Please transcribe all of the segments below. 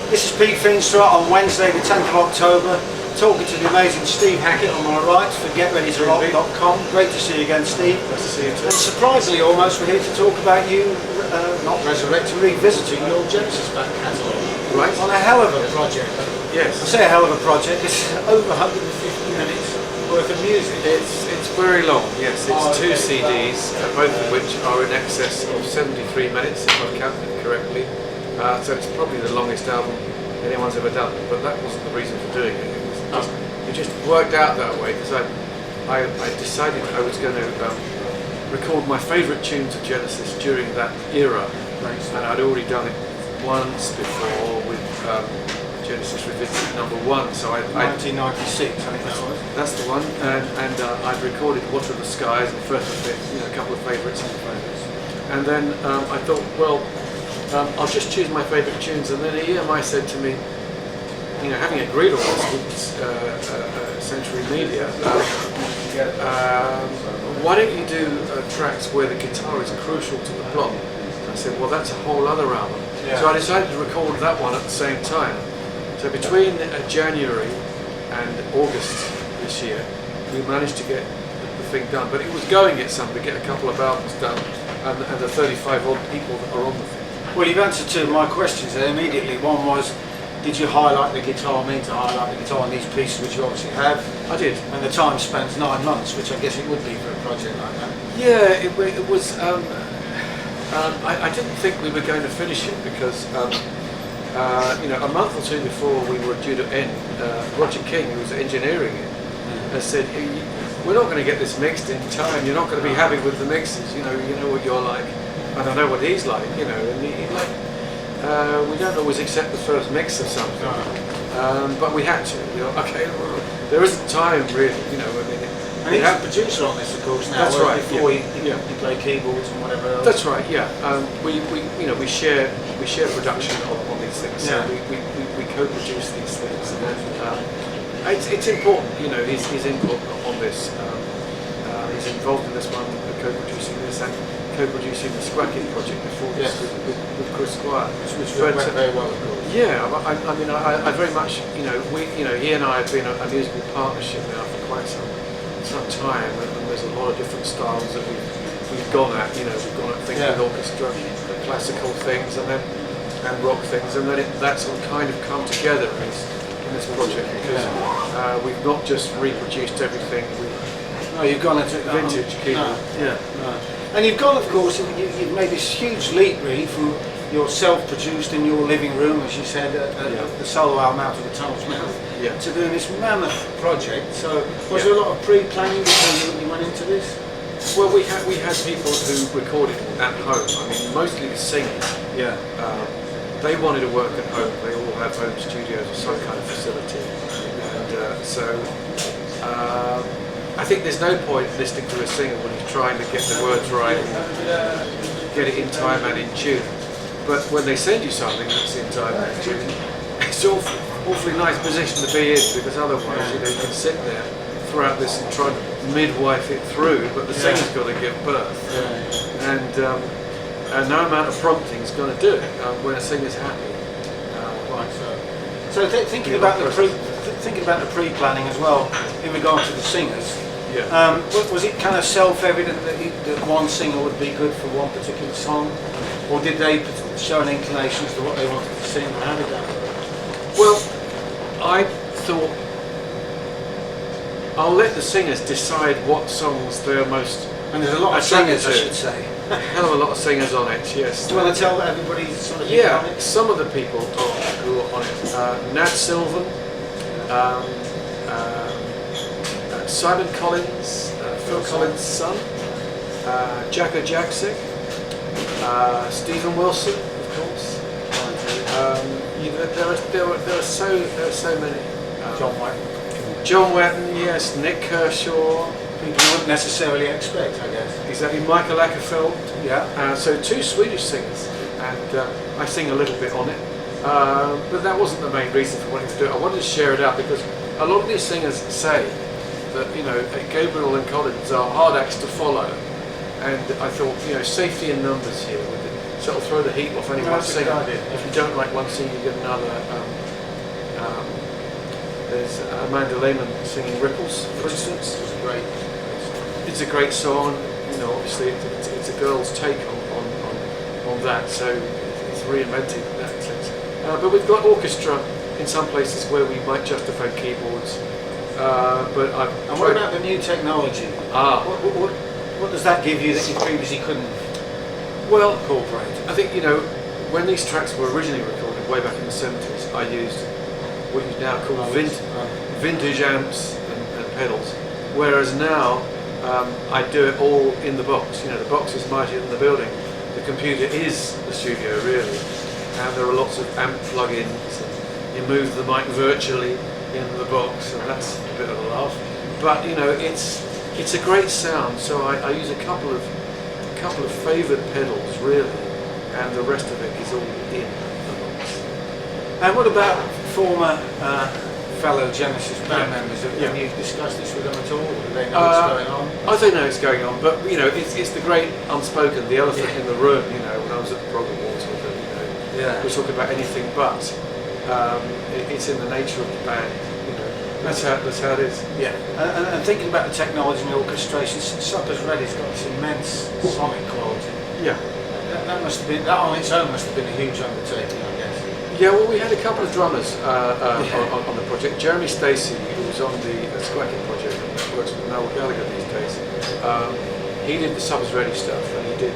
This is Pete Feenstra on Wednesday the 10th of October, talking to the amazing Steve Hackett on my right for GetReadyToRock.com. Great to see you again, Steve. Nice to see you too. And surprisingly almost, we're here to talk about you, not resurrecting, revisiting your Genesis back catalogue. Right. On a hell of a project. Yes. I say a hell of a project, it's over 150 minutes worth of music. It's very long, yes. It's two CDs, both of which are in excess of 73 minutes, if I've counted correctly. So it's probably the longest album anyone's ever done, but that wasn't the reason for doing it. It just worked out that way because I decided I was going to record my favourite tunes of Genesis during that era, and I'd already done it once before with Genesis Revisited #1. So 1996, I think that was. That's the one, and I'd recorded What Are the Skies and First and Fifth, a couple of favourites. And then I thought, well, I'll just choose my favourite tunes. And then EMI said to me, having agreed on this with Century Media, why don't you do tracks where the guitar is crucial to the plot? I said, well, that's a whole other album. Yeah. So I decided to record that one at the same time. So between January and August this year, we managed to get the thing done. But it was going at some to get a couple of albums done, and the 35 odd people that are on the thing. Well, you've answered two of my questions there immediately. One was, did you highlight the guitar, mean to highlight the guitar in these pieces, which you obviously have? I did. And the time spent 9 months, which I guess it would be for a project like that. Yeah, it was. I didn't think we were going to finish it because, a month or two before we were due to end, Roger King, who was engineering it, has said, we're not going to get this mixed in time. You're not going to be happy with the mixes. You know what you're like. I don't know what he's like. And we don't always accept the first mix of something, but we had to. Okay, there isn't time really. And he's a producer on this, of course. Now, that's right. Before you play keyboards and whatever else. That's right. Yeah. We share production on these things. So we co-produce these things, and it's important. His input on this. He's involved in this one, co-producing this and co-producing the Hackett project before this with Chris Squire, which went very well, of course. Yeah, I very much, he and I have been a musical partnership now for quite some time, and there's a lot of different styles that we've gone at. We've gone at things with orchestra, classical things, and rock things, and then that's all kind of come together in this project because we've not just reproduced everything. You've gone into vintage keyboard. And you've gone, of course, you've made this huge leap really from your self-produced in your living room, as you said, the solo album Out of the Tunnel's Mouth, to doing this mammoth project. So was there a lot of pre-planning before you went into this? Well, we had people who recorded at home. Mostly the singers. Yeah. They wanted to work at home. They all have home studios or some kind of facility, and so. I think there's no point listening to a singer when he's trying to get the words right and get it in time and in tune. But when they send you something that's in time and in tune, it's an awfully nice position to be in because otherwise you can sit there throughout this and try to midwife it through, but the singer's got to give birth. And no amount of prompting is going to do it when a singer's happy. So thinking about the pre-planning as well in regard to the singers. Was it kind of self-evident that one singer would be good for one particular song, or did they show an inclination as to what they wanted to sing, and how did that work? Well, I thought I'll let the singers decide what songs they're most. And there's a lot of singers, I should say. A hell of a lot of singers on it, yes. Do you want to tell everybody sort of on it? Some of the people who are on it. Nat Sylvan, Simon Collins, Phil Collins' son, Jacko Jackson, Stephen Wilson, of course. There are so many. John Wetton, yes. Nick Kershaw. People you wouldn't necessarily expect, I guess. Exactly. Michael Ackerfeld. Yeah. So 2 Swedish singers, and I sing a little bit on it. But that wasn't the main reason for wanting to do it. I wanted to share it out because a lot of these singers say that Gabriel and Collins are hard acts to follow, and I thought safety in numbers here with so it'll throw the heat off any No, one that's a good singer. idea. If you don't like one singer, you get another. There's Amanda Lehman singing Ripples, for instance. It was a great. It's a great song. You know, obviously it's a girl's take on that, so it's reinvented in that sense. But we've got orchestra in some places where we might justify keyboards. But I've And what about the new technology? What does that give you that you previously couldn't well, incorporate? I think, you know, when these tracks were originally recorded way back in the 70s, I used what you now call vintage amps and pedals, whereas now I do it all in the box. You know, the box is mightier than the building. The computer is the studio, really, and there are lots of amp plugins. And you move the mic virtually in the box, and that's a bit of a laugh. But you know, it's a great sound. So I use a couple of favoured pedals, really, and the rest of it is all in the box. And what about former fellow Genesis band members? Have Yeah. you discussed this with them at all? Do they know what's going on? I don't know what's going on, but you know, it's the great unspoken, the elephant in the room. You know, when I was at the Prog Awards, we talk about anything but. It's in the nature of the band. You know, that's how it is. Yeah. And thinking about the technology and the orchestration, Supper's Ready's got this immense sonic quality. Yeah. That must have been, that on its own must have been a huge undertaking, I guess. Yeah, well, we had a couple of drummers on the project. Jeremy Stacey, who was on the Hackett project and works with Noel Gallagher these days, he did the Supper's Ready stuff, and he did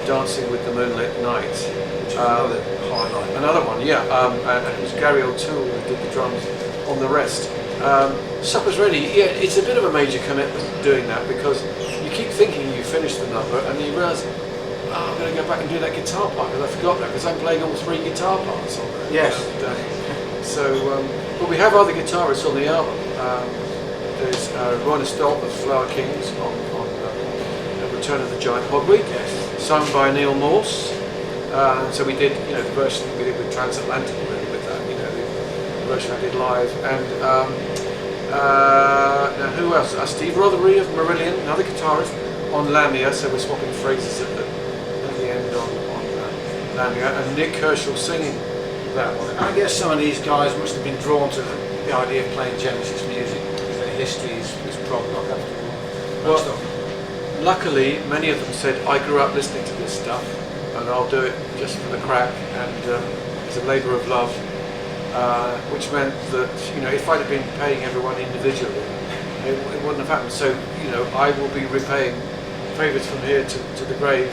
Dancing with the Moonlit Night, Which is another highlight. another one, yeah. And it was Gary O'Toole who did the drums on the rest. Supper's Ready, yeah, it's a bit of a major commitment doing that, because you keep thinking you finished the number and you realise, I'm going to go back and do that guitar part, because I forgot that, because I'm playing all three guitar parts on there. Yes. So, but we have other guitarists on the album. There's Roy Stolt of Flower Kings on Return of the Giant Hogweed, sung by Neil Morse. So we did, you know, the version we did with Transatlantic, really, with that, you know, the version I did live. And now who else? Steve Rothery of Marillion, another guitarist, on Lamia. So we're swapping phrases at the end on Lamia, and Nick Herschel singing that one. I guess some of these guys must have been drawn to the idea of playing Genesis music, because their history is prog rock after all. Well, luckily, many of them said, I grew up listening to this stuff, and I'll do it just for the crack, and it's a labour of love, which meant that, you know, if I'd have been paying everyone individually, it wouldn't have happened. So, you know, I will be repaying favours from here to the grave,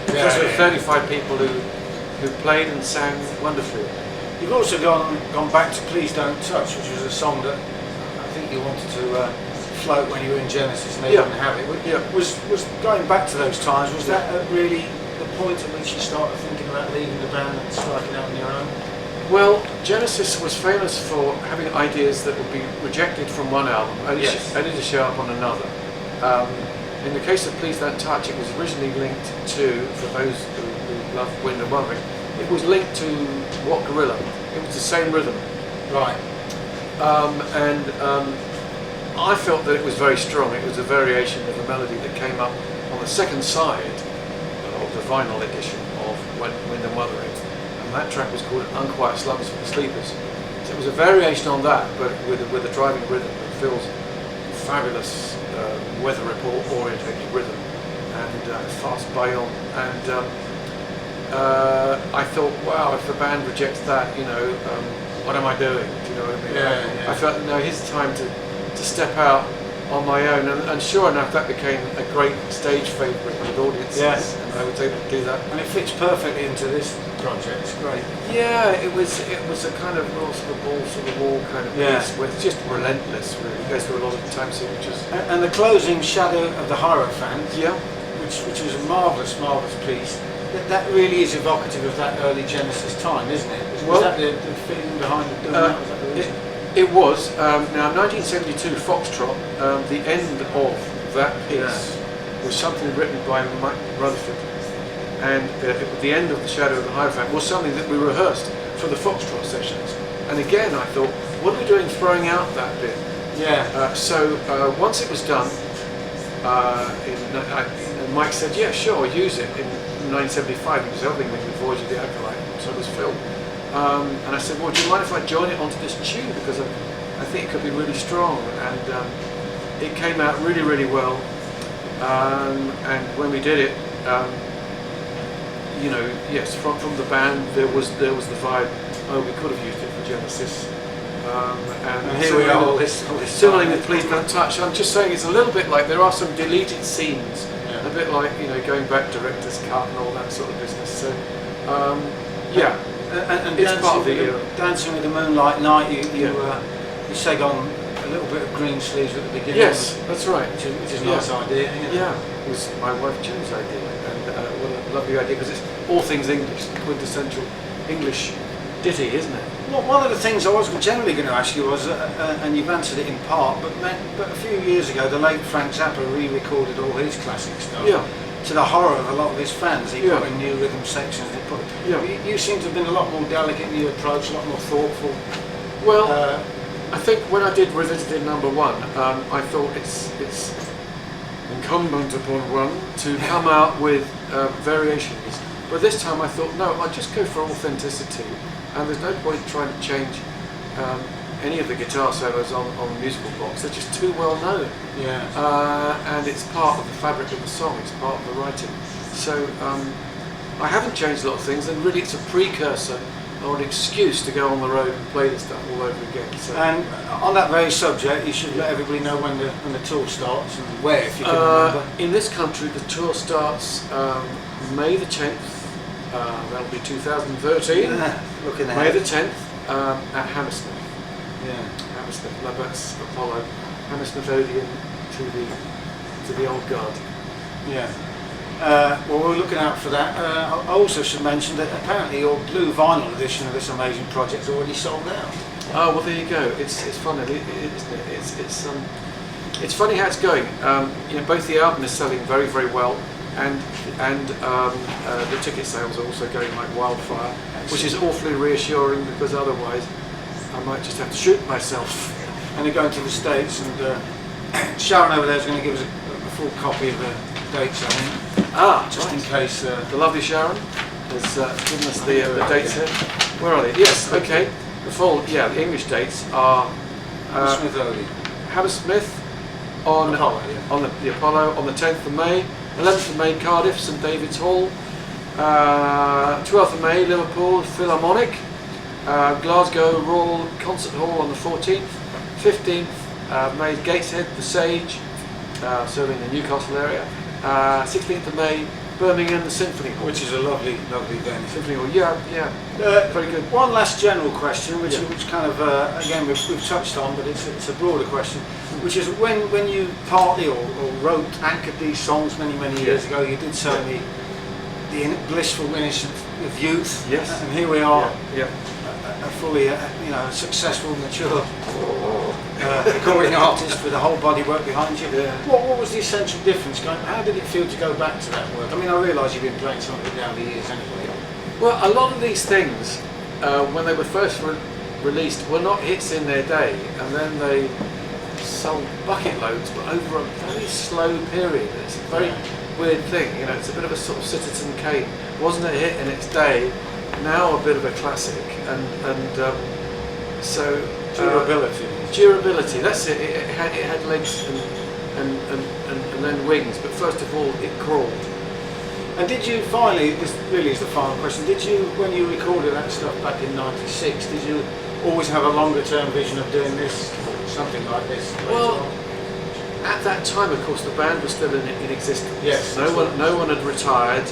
because there were 35 people who played and sang wonderfully. You've also gone back to Please Don't Touch, which was a song that I think you wanted to float when you were in Genesis and they didn't have it. Was going back to those times, was that really the point at which you started thinking about leaving the band and striking out on your own? Well, Genesis was famous for having ideas that would be rejected from one album only to show up on another. In the case of Please Don't Touch, it was originally linked to, for those who love Wind and Wuthering, it was linked to What Gorilla. It was the same rhythm. Right. I felt that it was very strong. It was a variation of a melody that came up on the second side of the vinyl edition of Wind and Wuthering. And that track was called Unquiet Slumbers for the Sleepers. So it was a variation on that, but with a driving rhythm that Phil's fabulous weather report orientated rhythm and fast bayon. And I thought, wow, if the band rejects that, you know, what am I doing? Do you know what I mean? Yeah. I felt, no, here's the time to step out on my own, and sure enough, that became a great stage favourite with audiences. Yes. And I was able to do that. And it fits perfectly into this project. It's great. Yeah, it was a kind of balls to the wall kind of piece, where it's just relentless. Really, it goes through a lot of time signatures. And the closing, Shadow of the Hierophant, Yeah. which was a marvellous piece. That really is evocative of that early Genesis time, isn't it? Was that the feeling behind it doing that? Was that the reason? It was. Now, 1972 Foxtrot, the end of that piece was something written by Mike Rutherford, and the end of the Shadow of the Hierophant was something that we rehearsed for the Foxtrot sessions. And again, I thought, what are we doing throwing out that bit? Yeah. So once it was done, Mike said, yeah, sure, use it. In 1975, he was helping me with Voyage of the Acolyte, so was Phil. And I said, well, do you mind if I join it onto this tune, because I think it could be really strong, and it came out really, really well. And when we did it, you know, yes, from the band there was the vibe. Oh, we could have used it for Genesis. And here we are, all this similarly with Please Don't Touch. I'm just saying it's a little bit like there are some deleted scenes, a bit like, you know, going back director's cut and all that sort of business. So yeah, and it's part of the era. Dancing with the Moonlight Night, you seg on a little bit of Green Sleeves at the beginning. Yes, that's right. Which is a nice idea. Yeah, it was my wife Jim's idea, and what a lovely idea, because it's all things English, quintessential English ditty, isn't it? Well, one of the things I was generally going to ask you was, and you've answered it in part, but a few years ago the late Frank Zappa re-recorded all his classic stuff. Yeah. To the horror of a lot of his fans, he Yeah. put in new rhythm sections. Yeah. You seem to have been a lot more delicate in your approach, a lot more thoughtful. Well, I think when I did Revisited #1, I thought it's incumbent upon one to come out with variations. But this time I thought, no, I'll just go for authenticity, and there's no point trying to change any of the guitar solos on the musical box. They're just too well known. Yeah. And it's part of the fabric of the song, it's part of the writing. So I haven't changed a lot of things, and really it's a precursor or an excuse to go on the road and play this stuff all over again. So. And on that very subject, you should let everybody know when the tour starts and where, if you can remember. In this country, the tour starts May the 10th. That'll be 2013. Looking ahead. May the 10th at Hammersmith. Yeah. Hammersmith, Lubbock's Apollo, Hammersmith Odeon to the old guard. Yeah. Well, we're looking out for that. I also should mention that apparently your blue vinyl edition of this amazing project is already sold out. Oh, well, there you go. It's funny, isn't it? It's funny how it's going. You know, both the album is selling very, very well, and the ticket sales are also going like wildfire, which is awfully reassuring, because otherwise I might just have to shoot myself. And they're going to the States, and Sharon over there is going to give us a full copy of the dates, I think. Just in case. The lovely Sharon has given us the dates here. Where are they? Yes, okay. The English dates are Hammersmith Odeon. Hammersmith on Apollo, on the Apollo on the 10th of May, 11th of May Cardiff, St David's Hall, 12th of May Liverpool Philharmonic, Glasgow Royal Concert Hall on the 14th, 15th May Gateshead, the Sage, serving the Newcastle area, 16th of May Birmingham, the Symphony Hall. Which is a lovely, lovely venue. Symphony Hall, yeah. Very good. One last general question, which kind of, again, we've touched on, but it's a broader question, which is when you partly or wrote, anchored these songs many, many years ago, you did say me the blissful innocence of youth. Yes. And here we are, Yeah. a fully, successful, mature recording artist with a whole body work behind you. Yeah. What was the essential difference? How did it feel to go back to that work? I mean, I realise you've been playing some of it down the years anyway. Well, a lot of these things, when they were first released, were not hits in their day, and then they sold bucket loads, but over a very slow period. It's a very weird thing, you know. It's a bit of a sort of Citizen Kane. Wasn't a hit in its day, now a bit of a classic, and so durability. That's it. It had legs and then wings, but first of all, it crawled. And did you finally, this really is the final question, did you, when you recorded that stuff back in '96, did you always have a longer term vision of doing this, something like this? Well, at that time, of course, the band was still in existence. Yes. No one had retired,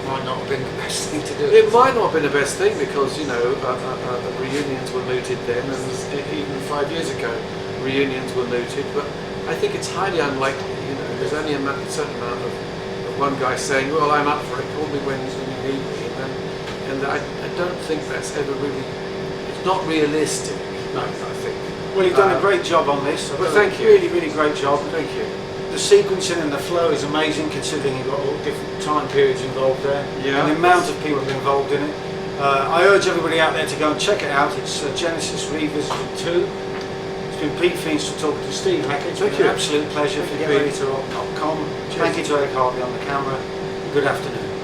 Might not have been the best thing to do. it might not have been the best thing, because, you know, reunions were mooted then, and even 5 years ago, reunions were mooted. But I think it's highly unlikely. You know, there's only a certain amount of one guy saying, "Well, I'm up for it. Call me when you need me," and I don't think that's ever really. It's not realistic. No, I think. Well, you've done a great job on this. Well, thank you. Really, really great job. Thank you. The sequencing and the flow is amazing, considering you've got all different time periods involved there. Yeah. And the amount of people involved in it. I urge everybody out there to go and check it out. It's Genesis Revisited 2. It's It's been Pete Feenstra talking to Steve Hackett. It's been Thank you. an absolute pleasure. Thank for you, GetReadyTo.com. Cheers. Thank you to Eric Harvey on the camera. Good afternoon.